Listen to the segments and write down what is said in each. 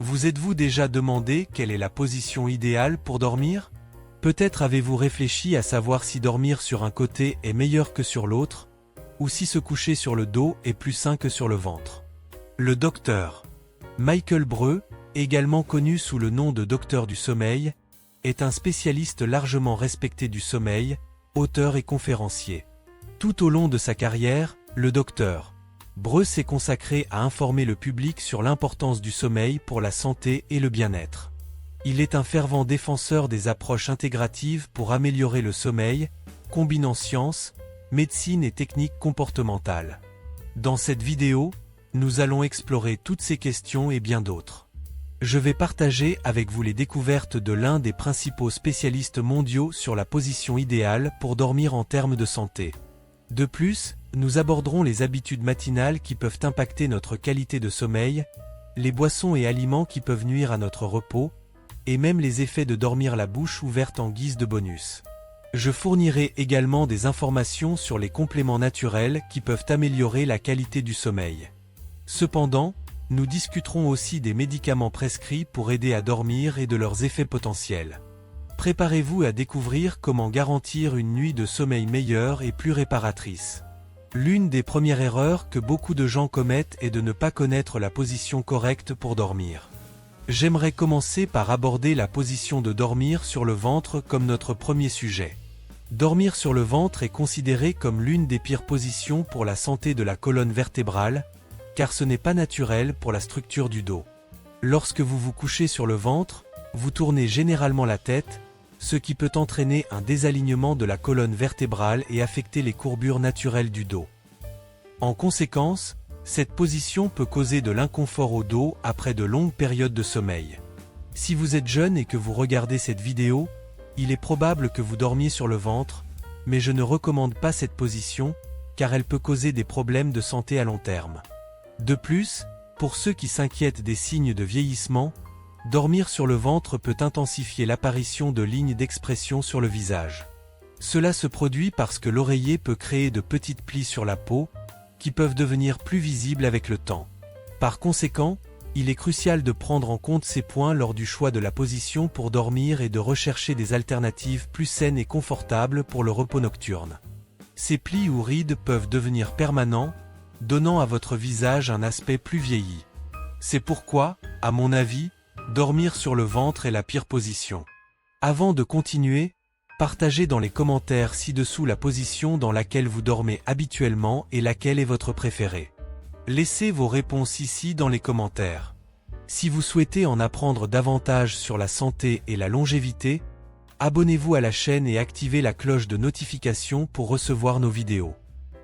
Vous êtes-vous déjà demandé quelle est la position idéale pour dormir? Peut-être avez-vous réfléchi à savoir si dormir sur un côté est meilleur que sur l'autre, ou si se coucher sur le dos est plus sain que sur le ventre. Le docteur Michael Breux, également connu sous le nom de docteur du sommeil, est un spécialiste largement respecté du sommeil, auteur et conférencier. Tout au long de sa carrière, le docteur Breux s'est consacré à informer le public sur l'importance du sommeil pour la santé et le bien-être. Il est un fervent défenseur des approches intégratives pour améliorer le sommeil, combinant science, médecine et techniques comportementales. Dans cette vidéo, nous allons explorer toutes ces questions et bien d'autres. Je vais partager avec vous les découvertes de l'un des principaux spécialistes mondiaux sur la position idéale pour dormir en termes de santé. De plus, nous aborderons les habitudes matinales qui peuvent impacter notre qualité de sommeil, les boissons et aliments qui peuvent nuire à notre repos, et même les effets de dormir la bouche ouverte en guise de bonus. Je fournirai également des informations sur les compléments naturels qui peuvent améliorer la qualité du sommeil. Cependant, nous discuterons aussi des médicaments prescrits pour aider à dormir et de leurs effets potentiels. Préparez-vous à découvrir comment garantir une nuit de sommeil meilleure et plus réparatrice. L'une des premières erreurs que beaucoup de gens commettent est de ne pas connaître la position correcte pour dormir. J'aimerais commencer par aborder la position de dormir sur le ventre comme notre premier sujet. Dormir sur le ventre est considéré comme l'une des pires positions pour la santé de la colonne vertébrale, car ce n'est pas naturel pour la structure du dos. Lorsque vous vous couchez sur le ventre, vous tournez généralement la tête, ce qui peut entraîner un désalignement de la colonne vertébrale et affecter les courbures naturelles du dos. En conséquence, cette position peut causer de l'inconfort au dos après de longues périodes de sommeil. Si vous êtes jeune et que vous regardez cette vidéo, il est probable que vous dormiez sur le ventre, mais je ne recommande pas cette position, car elle peut causer des problèmes de santé à long terme. De plus, pour ceux qui s'inquiètent des signes de vieillissement, dormir sur le ventre peut intensifier l'apparition de lignes d'expression sur le visage. Cela se produit parce que l'oreiller peut créer de petites plis sur la peau, qui peuvent devenir plus visibles avec le temps. Par conséquent, il est crucial de prendre en compte ces points lors du choix de la position pour dormir et de rechercher des alternatives plus saines et confortables pour le repos nocturne. Ces plis ou rides peuvent devenir permanents, donnant à votre visage un aspect plus vieilli. C'est pourquoi, à mon avis, dormir sur le ventre est la pire position. Avant de continuer, partagez dans les commentaires ci-dessous la position dans laquelle vous dormez habituellement et laquelle est votre préférée. Laissez vos réponses ici dans les commentaires. Si vous souhaitez en apprendre davantage sur la santé et la longévité, abonnez-vous à la chaîne et activez la cloche de notification pour recevoir nos vidéos.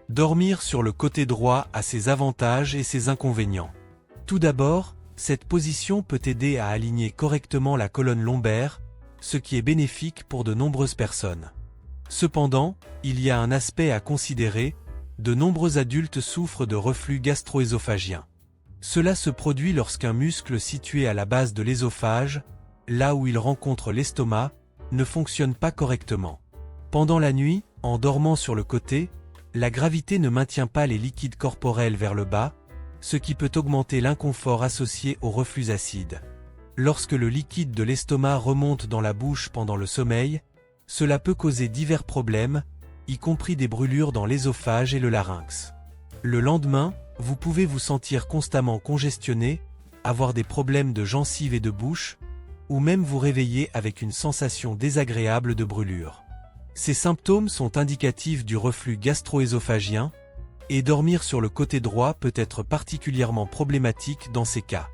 Dormir sur le côté droit a ses avantages et ses inconvénients. Tout d'abord, cette position peut aider à aligner correctement la colonne lombaire, ce qui est bénéfique pour de nombreuses personnes. Cependant, il y a un aspect à considérer, de nombreux adultes souffrent de reflux gastro-œsophagien. Cela se produit lorsqu'un muscle situé à la base de l'œsophage, là où il rencontre l'estomac, ne fonctionne pas correctement. Pendant la nuit, en dormant sur le côté, la gravité ne maintient pas les liquides corporels vers le bas, ce qui peut augmenter l'inconfort associé au reflux acide. Lorsque le liquide de l'estomac remonte dans la bouche pendant le sommeil, cela peut causer divers problèmes, y compris des brûlures dans l'œsophage et le larynx. Le lendemain, vous pouvez vous sentir constamment congestionné, avoir des problèmes de gencives et de bouche, ou même vous réveiller avec une sensation désagréable de brûlure. Ces symptômes sont indicatifs du reflux gastro-œsophagien, et dormir sur le côté droit peut être particulièrement problématique dans ces cas.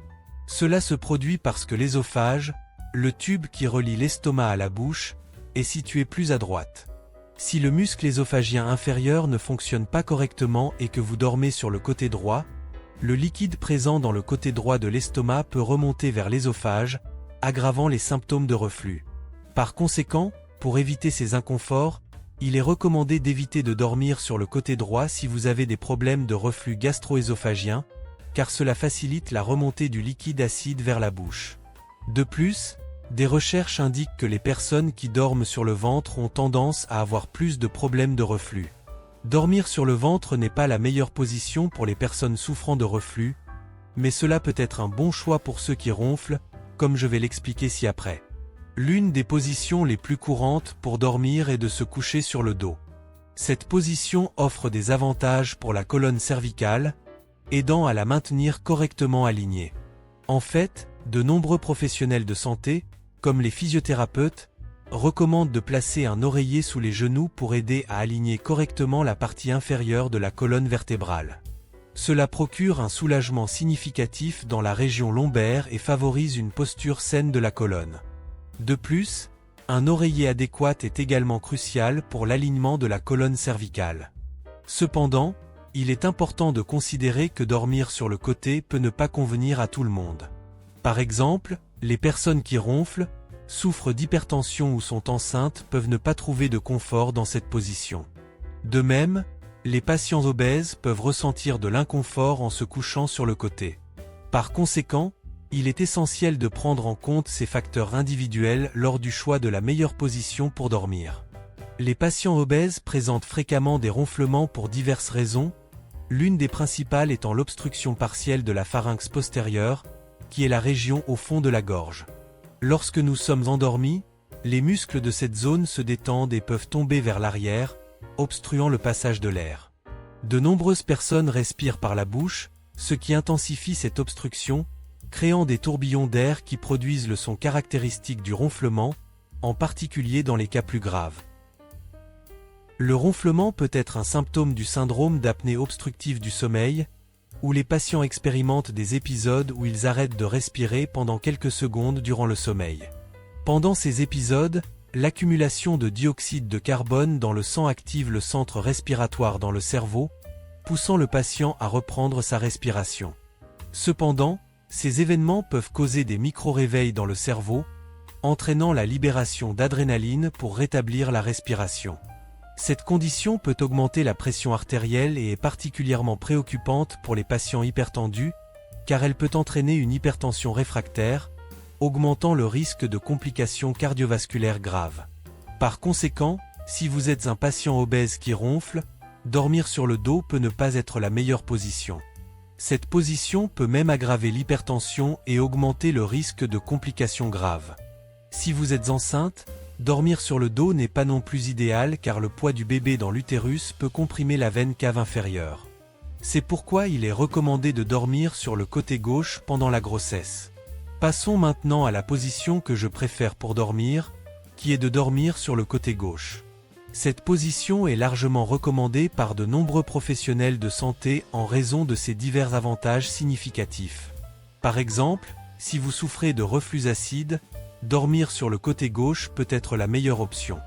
Cela se produit parce que l'œsophage, le tube qui relie l'estomac à la bouche, est situé plus à droite. Si le muscle œsophagien inférieur ne fonctionne pas correctement et que vous dormez sur le côté droit, le liquide présent dans le côté droit de l'estomac peut remonter vers l'œsophage, aggravant les symptômes de reflux. Par conséquent, pour éviter ces inconforts, il est recommandé d'éviter de dormir sur le côté droit si vous avez des problèmes de reflux gastro-œsophagien, car cela facilite la remontée du liquide acide vers la bouche. De plus, des recherches indiquent que les personnes qui dorment sur le ventre ont tendance à avoir plus de problèmes de reflux. Dormir sur le ventre n'est pas la meilleure position pour les personnes souffrant de reflux, mais cela peut être un bon choix pour ceux qui ronflent, comme je vais l'expliquer ci-après. L'une des positions les plus courantes pour dormir est de se coucher sur le dos. Cette position offre des avantages pour la colonne cervicale, aidant à la maintenir correctement alignée. En fait, de nombreux professionnels de santé, comme les physiothérapeutes, recommandent de placer un oreiller sous les genoux pour aider à aligner correctement la partie inférieure de la colonne vertébrale. Cela procure un soulagement significatif dans la région lombaire et favorise une posture saine de la colonne. De plus, un oreiller adéquat est également crucial pour l'alignement de la colonne cervicale. Cependant, il est important de considérer que dormir sur le côté peut ne pas convenir à tout le monde. Par exemple, les personnes qui ronflent, souffrent d'hypertension ou sont enceintes peuvent ne pas trouver de confort dans cette position. De même, les patients obèses peuvent ressentir de l'inconfort en se couchant sur le côté. Par conséquent, il est essentiel de prendre en compte ces facteurs individuels lors du choix de la meilleure position pour dormir. Les patients obèses présentent fréquemment des ronflements pour diverses raisons, l'une des principales étant l'obstruction partielle de la pharynx postérieure, qui est la région au fond de la gorge. Lorsque nous sommes endormis, les muscles de cette zone se détendent et peuvent tomber vers l'arrière, obstruant le passage de l'air. De nombreuses personnes respirent par la bouche, ce qui intensifie cette obstruction, créant des tourbillons d'air qui produisent le son caractéristique du ronflement, en particulier dans les cas plus graves. Le ronflement peut être un symptôme du syndrome d'apnée obstructive du sommeil, où les patients expérimentent des épisodes où ils arrêtent de respirer pendant quelques secondes durant le sommeil. Pendant ces épisodes, l'accumulation de dioxyde de carbone dans le sang active le centre respiratoire dans le cerveau, poussant le patient à reprendre sa respiration. Cependant, ces événements peuvent causer des micro-réveils dans le cerveau, entraînant la libération d'adrénaline pour rétablir la respiration. Cette condition peut augmenter la pression artérielle et est particulièrement préoccupante pour les patients hypertendus, car elle peut entraîner une hypertension réfractaire, augmentant le risque de complications cardiovasculaires graves. Par conséquent, si vous êtes un patient obèse qui ronfle, dormir sur le dos peut ne pas être la meilleure position. Cette position peut même aggraver l'hypertension et augmenter le risque de complications graves. Si vous êtes enceinte, dormir sur le dos n'est pas non plus idéal car le poids du bébé dans l'utérus peut comprimer la veine cave inférieure. C'est pourquoi il est recommandé de dormir sur le côté gauche pendant la grossesse. Passons maintenant à la position que je préfère pour dormir, qui est de dormir sur le côté gauche. Cette position est largement recommandée par de nombreux professionnels de santé en raison de ses divers avantages significatifs. Par exemple, si vous souffrez de reflux acide, dormir sur le côté gauche peut être la meilleure option.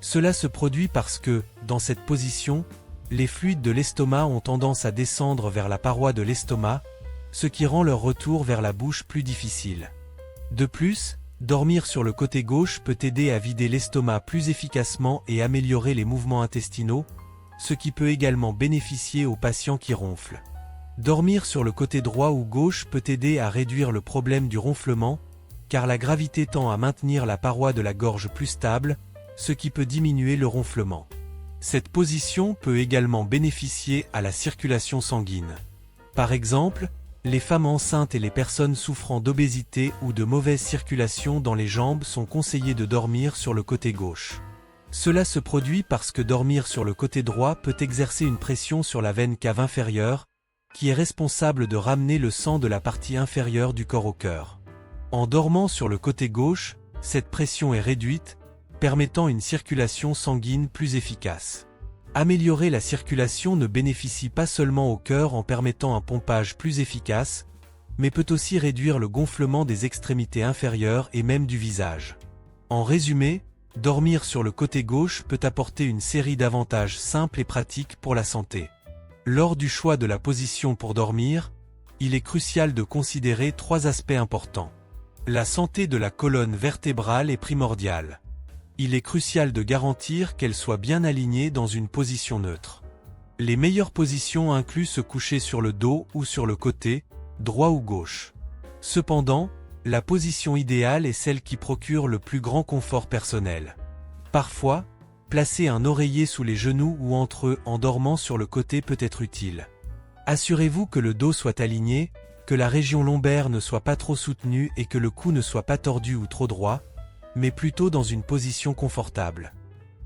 Cela se produit parce que, dans cette position, les fluides de l'estomac ont tendance à descendre vers la paroi de l'estomac, ce qui rend leur retour vers la bouche plus difficile. De plus, dormir sur le côté gauche peut aider à vider l'estomac plus efficacement et améliorer les mouvements intestinaux, ce qui peut également bénéficier aux patients qui ronflent. Dormir sur le côté droit ou gauche peut aider à réduire le problème du ronflement, car la gravité tend à maintenir la paroi de la gorge plus stable, ce qui peut diminuer le ronflement. Cette position peut également bénéficier à la circulation sanguine. Par exemple, les femmes enceintes et les personnes souffrant d'obésité ou de mauvaise circulation dans les jambes sont conseillées de dormir sur le côté gauche. Cela se produit parce que dormir sur le côté droit peut exercer une pression sur la veine cave inférieure, qui est responsable de ramener le sang de la partie inférieure du corps au cœur. En dormant sur le côté gauche, cette pression est réduite, permettant une circulation sanguine plus efficace. Améliorer la circulation ne bénéficie pas seulement au cœur en permettant un pompage plus efficace, mais peut aussi réduire le gonflement des extrémités inférieures et même du visage. En résumé, dormir sur le côté gauche peut apporter une série d'avantages simples et pratiques pour la santé. Lors du choix de la position pour dormir, il est crucial de considérer 3 aspects importants. La santé de la colonne vertébrale est primordiale. Il est crucial de garantir qu'elle soit bien alignée dans une position neutre. Les meilleures positions incluent se coucher sur le dos ou sur le côté, droit ou gauche. Cependant, la position idéale est celle qui procure le plus grand confort personnel. Parfois, placer un oreiller sous les genoux ou entre eux en dormant sur le côté peut être utile. Assurez-vous que le dos soit aligné, que la région lombaire ne soit pas trop soutenue et que le cou ne soit pas tordu ou trop droit, mais plutôt dans une position confortable.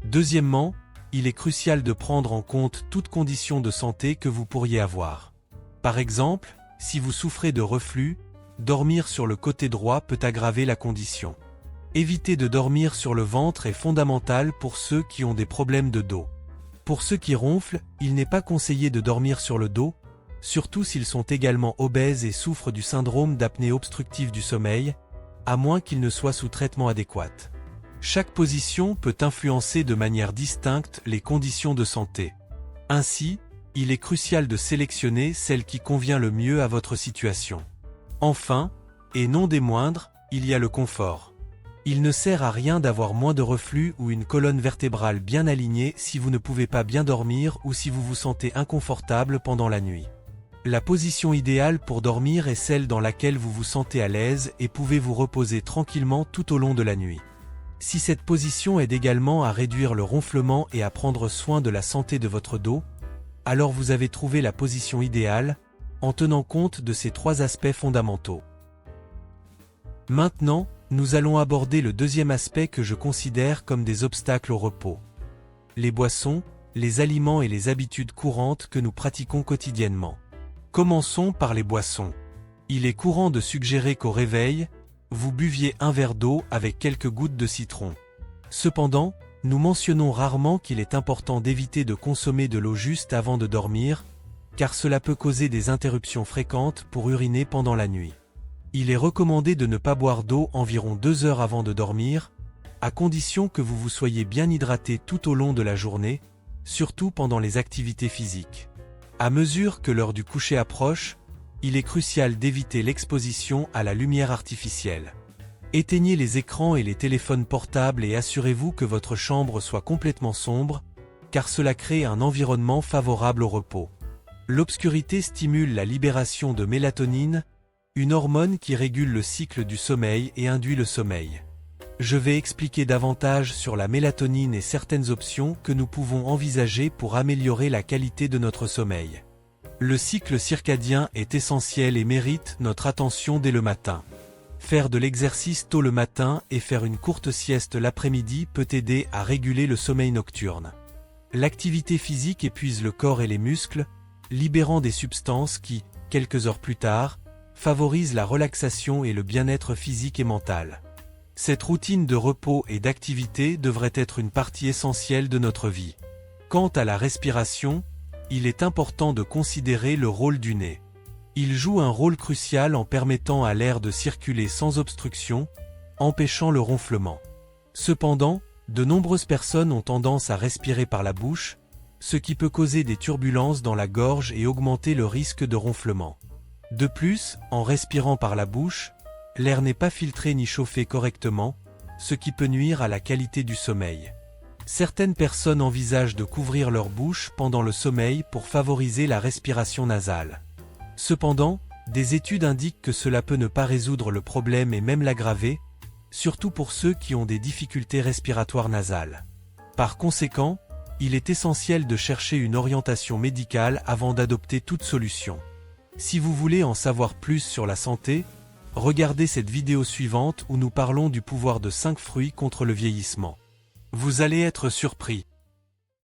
Deuxièmement, il est crucial de prendre en compte toute condition de santé que vous pourriez avoir. Par exemple, si vous souffrez de reflux, dormir sur le côté droit peut aggraver la condition. Éviter de dormir sur le ventre est fondamental pour ceux qui ont des problèmes de dos. Pour ceux qui ronflent, il n'est pas conseillé de dormir sur le dos, surtout s'ils sont également obèses et souffrent du syndrome d'apnée obstructive du sommeil, à moins qu'ils ne soient sous traitement adéquat. Chaque position peut influencer de manière distincte les conditions de santé. Ainsi, il est crucial de sélectionner celle qui convient le mieux à votre situation. Enfin, et non des moindres, il y a le confort. Il ne sert à rien d'avoir moins de reflux ou une colonne vertébrale bien alignée si vous ne pouvez pas bien dormir ou si vous vous sentez inconfortable pendant la nuit. La position idéale pour dormir est celle dans laquelle vous vous sentez à l'aise et pouvez vous reposer tranquillement tout au long de la nuit. Si cette position aide également à réduire le ronflement et à prendre soin de la santé de votre dos, alors vous avez trouvé la position idéale, en tenant compte de ces 3 aspects fondamentaux. Maintenant, nous allons aborder le deuxième aspect que je considère comme des obstacles au repos. Les boissons, les aliments et les habitudes courantes que nous pratiquons quotidiennement. Commençons par les boissons. Il est courant de suggérer qu'au réveil, vous buviez un verre d'eau avec quelques gouttes de citron. Cependant, nous mentionnons rarement qu'il est important d'éviter de consommer de l'eau juste avant de dormir, car cela peut causer des interruptions fréquentes pour uriner pendant la nuit. Il est recommandé de ne pas boire d'eau environ 2 heures avant de dormir, à condition que vous vous soyez bien hydraté tout au long de la journée, surtout pendant les activités physiques. À mesure que l'heure du coucher approche, il est crucial d'éviter l'exposition à la lumière artificielle. Éteignez les écrans et les téléphones portables et assurez-vous que votre chambre soit complètement sombre, car cela crée un environnement favorable au repos. L'obscurité stimule la libération de mélatonine, une hormone qui régule le cycle du sommeil et induit le sommeil. Je vais expliquer davantage sur la mélatonine et certaines options que nous pouvons envisager pour améliorer la qualité de notre sommeil. Le cycle circadien est essentiel et mérite notre attention dès le matin. Faire de l'exercice tôt le matin et faire une courte sieste l'après-midi peut aider à réguler le sommeil nocturne. L'activité physique épuise le corps et les muscles, libérant des substances qui, quelques heures plus tard, favorisent la relaxation et le bien-être physique et mental. Cette routine de repos et d'activité devrait être une partie essentielle de notre vie. Quant à la respiration, il est important de considérer le rôle du nez. Il joue un rôle crucial en permettant à l'air de circuler sans obstruction, empêchant le ronflement. Cependant, de nombreuses personnes ont tendance à respirer par la bouche, ce qui peut causer des turbulences dans la gorge et augmenter le risque de ronflement. De plus, en respirant par la bouche, l'air n'est pas filtré ni chauffé correctement, ce qui peut nuire à la qualité du sommeil. Certaines personnes envisagent de couvrir leur bouche pendant le sommeil pour favoriser la respiration nasale. Cependant, des études indiquent que cela peut ne pas résoudre le problème et même l'aggraver, surtout pour ceux qui ont des difficultés respiratoires nasales. Par conséquent, il est essentiel de chercher une orientation médicale avant d'adopter toute solution. Si vous voulez en savoir plus sur la santé, regardez cette vidéo suivante où nous parlons du pouvoir de 5 fruits contre le vieillissement. Vous allez être surpris.